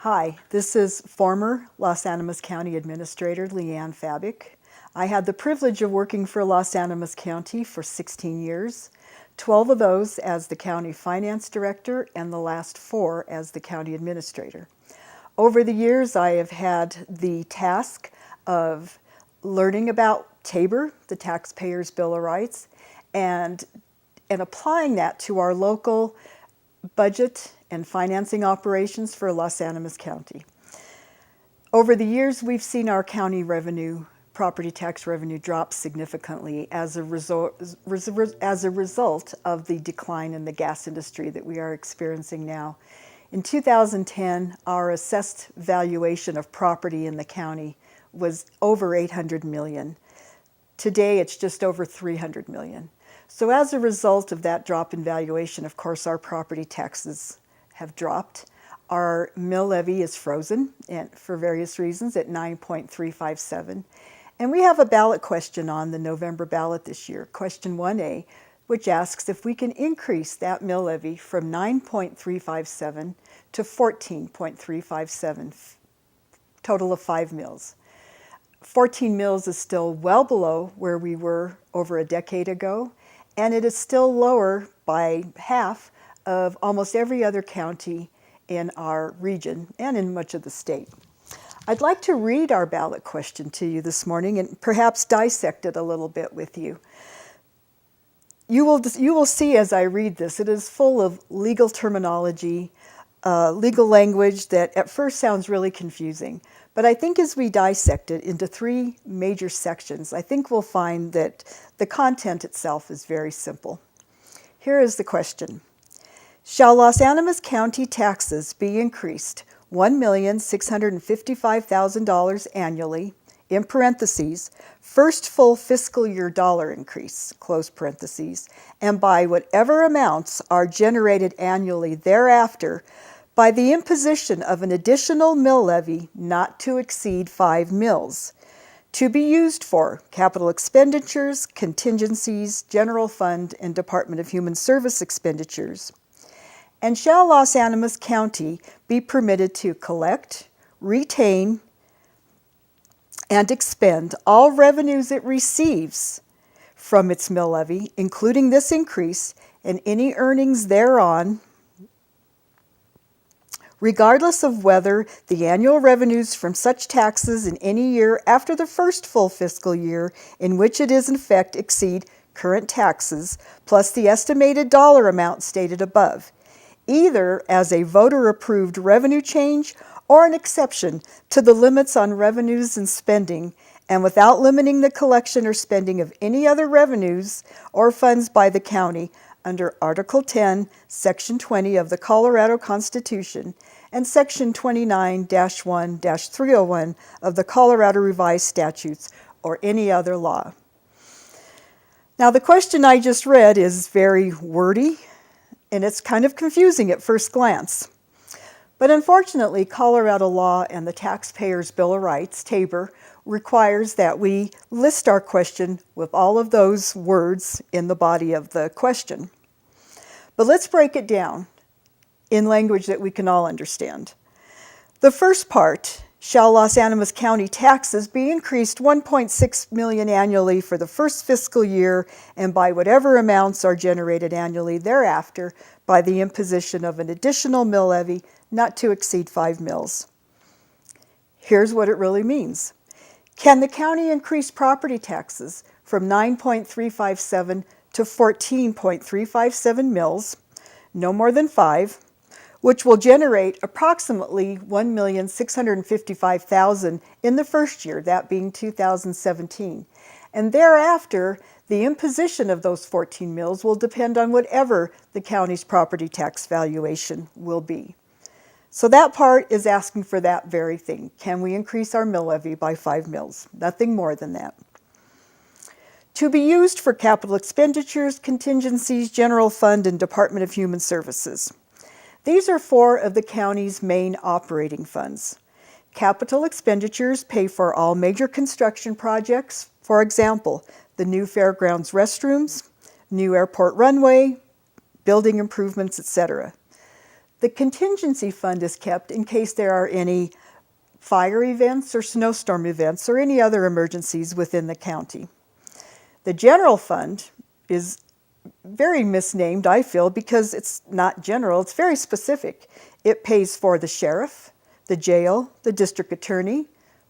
Hi, this is former Los Animas County Administrator Leeann Fabec. I had the privilege of working for Los Animas County for 16 years, 12 of those as the County Finance Director and the last 4 as the County Administrator. Over the years, I have had the task of learning about TABOR, the Taxpayers' Bill of Rights, and applying that to our local budget and financing operations for Los Animas County. Over the years, we've seen our county revenue, property tax revenue, drop significantly as a result of the decline in the gas industry that we are experiencing now. In 2010, our assessed valuation of property in the county was over $800 million. Today, it's just over $300 million. So as a result of that drop in valuation, of course, our property taxes have dropped. Our mill levy is frozen and for various reasons at 9.357. And we have a ballot question on the November ballot this year, question 1A, which asks if we can increase that mill levy from 9.357 to 14.357, total of 5 mills. 14 mills is still well below where we were over a decade ago, and it is still lower by half of almost every other county in our region and in much of the state. I'd like to read our ballot question to you this morning and perhaps dissect it a little bit with you. You will see as I read this, it is full of legal terminology, legal language that at first sounds really confusing. But I think as we dissect it into 3 major sections, I think we'll find that the content itself is very simple. Here is the question. Shall Los Animas County taxes be increased $1,655,000 annually, in parentheses, first full fiscal year dollar increase, close parentheses, and by whatever amounts are generated annually thereafter by the imposition of an additional mill levy not to exceed 5 mills, to be used for capital expenditures, contingencies, general fund, and Department of Human Service expenditures. And shall Los Animas County be permitted to collect, retain, and expend all revenues it receives from its mill levy, including this increase and any earnings thereon, regardless of whether the annual revenues from such taxes in any year after the first full fiscal year in which it is in effect exceed current taxes, plus the estimated dollar amount stated above, either as a voter-approved revenue change or an exception to the limits on revenues and spending, and without limiting the collection or spending of any other revenues or funds by the county under Article 10, Section 20 of the Colorado Constitution and Section 29-1-301 of the Colorado Revised Statutes or any other law. Now, the question I just read is very wordy, and it's kind of confusing at first glance. But unfortunately, Colorado law and the Taxpayers' Bill of Rights, TABOR, requires that we list our question with all of those words in the body of the question. But let's break it down in language that we can all understand. The first part, shall Los Animas County taxes be increased $1.6 million annually for the first fiscal year and by whatever amounts are generated annually thereafter by the imposition of an additional mill levy not to exceed 5 mills. Here's what it really means. Can the county increase property taxes from 9.357 to 14.357 mills, no more than 5, which will generate approximately $1,655,000 in the first year, that being 2017. And thereafter, the imposition of those 14 mills will depend on whatever the county's property tax valuation will be. So that part is asking for that very thing. Can we increase our mill levy by 5 mills? Nothing more than that. To be used for capital expenditures, contingencies, general fund, and Department of Human Services. These are 4 of the county's main operating funds. Capital expenditures pay for all major construction projects, for example, the new fairgrounds restrooms, new airport runway, building improvements, etc. The contingency fund is kept in case there are any fire events or snowstorm events or any other emergencies within the county. The general fund is very misnamed, I feel, because it's not general, it's very specific. It pays for the sheriff, the jail, the district attorney,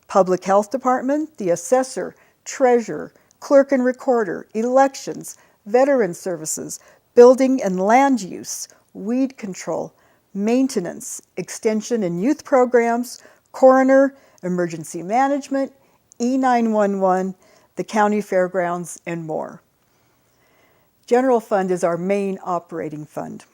public health department, the assessor, treasurer, clerk and recorder, elections, veteran services, building and land use, weed control, maintenance, extension and youth programs, coroner, emergency management, E911, the county fairgrounds, and more. General fund is our main operating fund.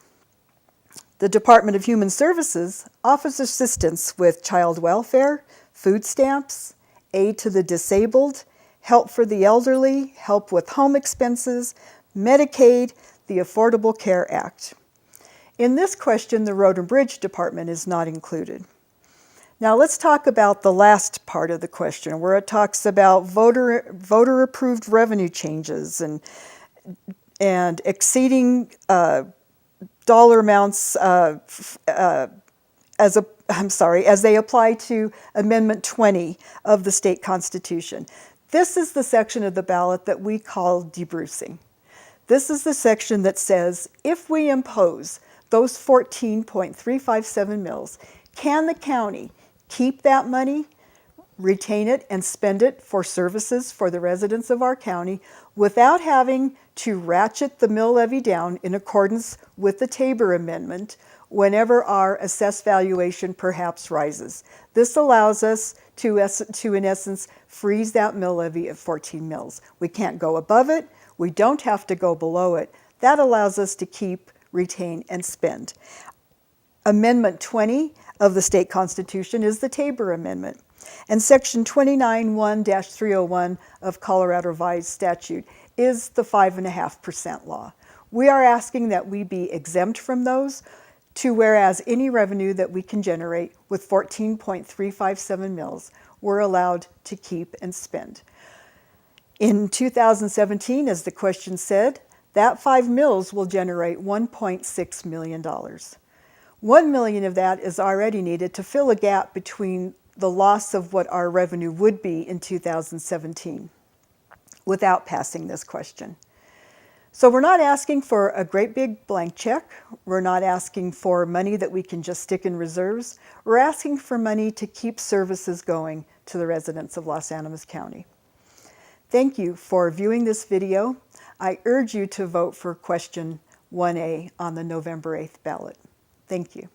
The Department of Human Services offers assistance with child welfare, food stamps, aid to the disabled, help for the elderly, help with home expenses, Medicaid, the Affordable Care Act. In this question, the Road and Bridge Department is not included. Now let's talk about the last part of the question, where it talks about voter-approved revenue changes and exceeding dollar amounts as they apply to Amendment 20 of the state constitution. This is the section of the ballot that we call debrucing. This is the section that says, if we impose those 14.357 mills, can the county keep that money, retain it, and spend it for services for the residents of our county without having to ratchet the mill levy down in accordance with the Tabor Amendment whenever our assessed valuation perhaps rises? This allows us to in essence, freeze that mill levy at 14 mills. We can't go above it. We don't have to go below it. That allows us to keep, retain, and spend. Amendment 20 of the state constitution is the Tabor Amendment. And Section 291-301 of Colorado Revised Statute is the 5.5% law. We are asking that we be exempt from those to whereas any revenue that we can generate with 14.357 mills, we're allowed to keep and spend. In 2017, as the question said, that 5 mills will generate $1.6 million. $1 million of that is already needed to fill a gap between the loss of what our revenue would be in 2017 without passing this question. So we're not asking for a great big blank check. We're not asking for money that we can just stick in reserves. We're asking for money to keep services going to the residents of Los Animas County. Thank you for viewing this video. I urge you to vote for question 1A on the November 8th ballot. Thank you.